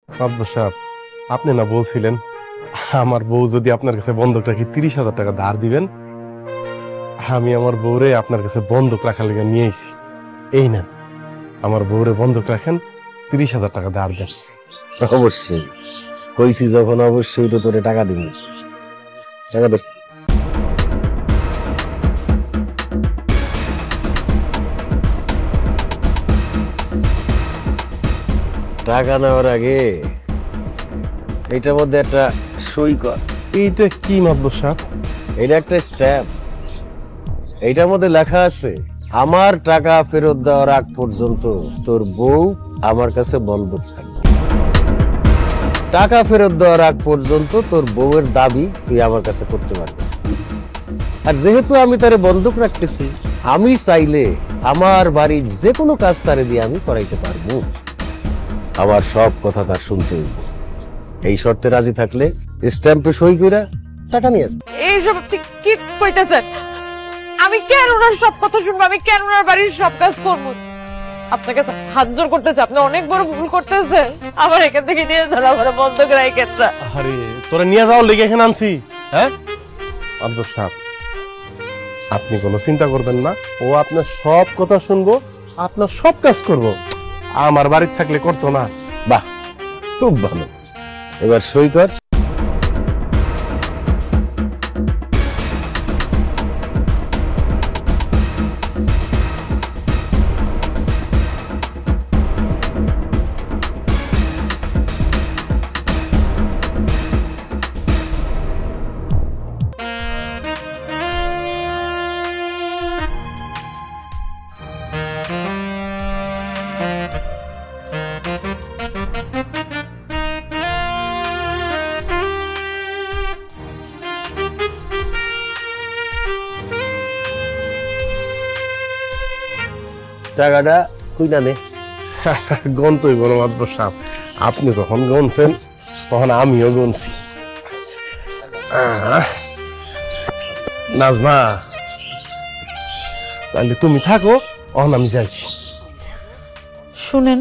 মাদবর সাহেব, আপনি না বলছিলেন আমার বউ যদি আপনার কাছে বন্ধক রাখি 30,000 টাকা ধার দিবেন। আমি আমার বউরে আপনার কাছে বন্ধক রাখার লেগে নিয়ে আইছি। এই নেন, আমার বউরে বন্ধক রাখেন, 30,000 টাকা ধার দেন। অবশ্যই কইছি যখন অবশ্যই তো তোরে টাকা দিব। টাকা দে। টাকা নেওয়ার আগে এইটার মধ্যে একটা সই কর। এইটা কি মাদবর সাহেব? এটা একটা স্ট্যাম্প। এইটার মধ্যে লেখা আছে আমার টাকা ফেরত দেওয়ার আগ পর্যন্ত তোর বউ আমার কাছে বন্ধক থাকবে। টাকা ফেরত দেওয়ার আগ পর্যন্ত তোর বউয়ের দাবি তুই আমার কাছে করতে পারবি। আর যেহেতু আমি তারে বন্ধক রাখতেছি, আমি চাইলে আমার বাড়ির যে কোনো কাজ তারে দিয়ে আমি করাইতে পারবো। আমার সব কথা তার শুনতে হইব। এই শর্তে রাজি থাকলে স্ট্যাম্পে সই কইরা টাকা নিয়ে আসবে। এইসব আপনি কি কইতেছেন? আমি কেন ওনার সব কথা শুনবো? আমি কেন ওনার বাড়ির সব কাজ করবো? আপনাকে হাত জোর করতেছে, আপনি অনেক বড় ভুল করতেছেন। আমার এখান থেকে নিয়ে যান, আমার বন্ধ করে কেনটা। আরে তোরা নিয়ে যাওয়ার লেগে এখানে আনছি। হ্যাঁ মাদবর সাহেব, আপনি কোনো চিন্তা করবেন না, ও আপনার সব কথা শুনবো, আপনার সব কাজ করবো। আমার বাড়িতে থাকলে করতো না। বাহ, খুব ভালো। এবার সই কর। টাকাটা কইনা নে। গন্তই বড় মাদবর সাহেব, আপনি যখন গনছেন তখন আমিও গনছি। নাজমা, তাহলে তুমি থাকো, অহন আমি যাই। শুনেন,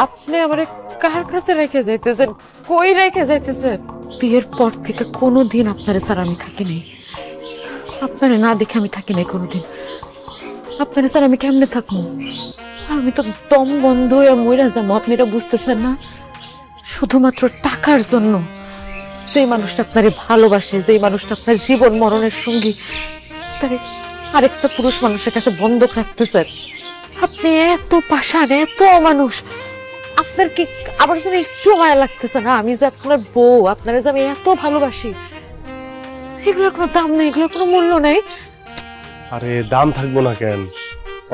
আপনি আমারে কার কাছে রেখে যাইতেছেন? কই রেখে যাইতেছেন? বিয়ের পর থেকে কোনোদিন আপনারে স্যার আমি থাকি নাই। আপনারে না দেখে আমি থাকি নাই কোনোদিন। আপনারে স্যার আমি কেমনে থাকবো? আমি তো দম বন্ধ হয়ে মইরা যাবো। আপনি এটা বুঝতেছেন না? শুধুমাত্র টাকার জন্য যে মানুষটা আপনারে ভালোবাসে, যে মানুষটা আপনার জীবন মরণের সঙ্গী, তারে আরেকটা পুরুষ মানুষের কাছে বন্ধক রাখতেছেন। আপনি এত পাষাণ, এত মানুষ, আপনার কি আমার জন্য একটু মায়া লাগতেছে না? আমি যে আপনার বউ, আপনারা যে আমি এত ভালোবাসি, এগুলোর কোনো দাম নেই, এগুলোর কোনো মূল্য নেই। আরে দাম থাকবো না কেন?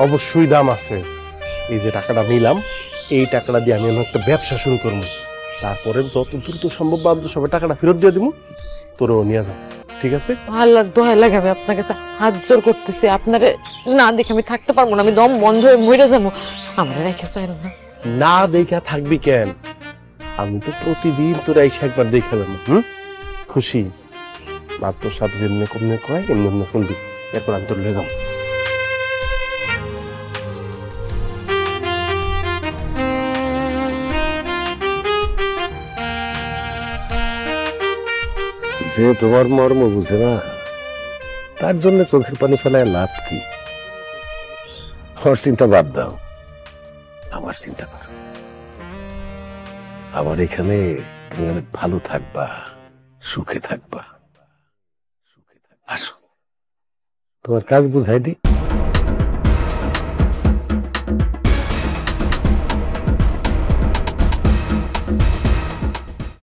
অবশ্যই দাম আছে। এই যে টাকাটা নিলাম, এই টাকাটা দিয়ে আমি একটা ব্যবসা শুরু করবো। তারপরে যত দ্রুত সম্ভব বাধ্য সবাই টাকাটা ফেরত দিয়ে দিব, তোরও নিয়ে যাও। ঠিক আছে? আল্লাহর দোহাই লাগে, আমি আপনার কাছে হাত জোর করতেছি। আপনারে না দেখে আমি থাকতে পারবো না, আমি দম বন্ধ হয়ে মরে যাবো। আমার রেখে চাইল না। না দেখা থাকবি কেন? আমি তো প্রতিদিন তোরা এসে একবার দেখে যাবো। খুশি? বা তোর সাথে যেমনি কমনে কয় এমনি এমনি শুনবি, এরপর আমি তোর নিয়ে যাবো। যে তোমার মর্ম বুঝে না, তার জন্য চোখের পানি ফেলায় লাভ কি? ওর চিন্তা বাদ দাও, আমার চিন্তা করো। আমার এখানে তুমি অনেক ভালো থাকবা, সুখে থাকবা। আসো, তোমার কাজ বুঝাই দিই।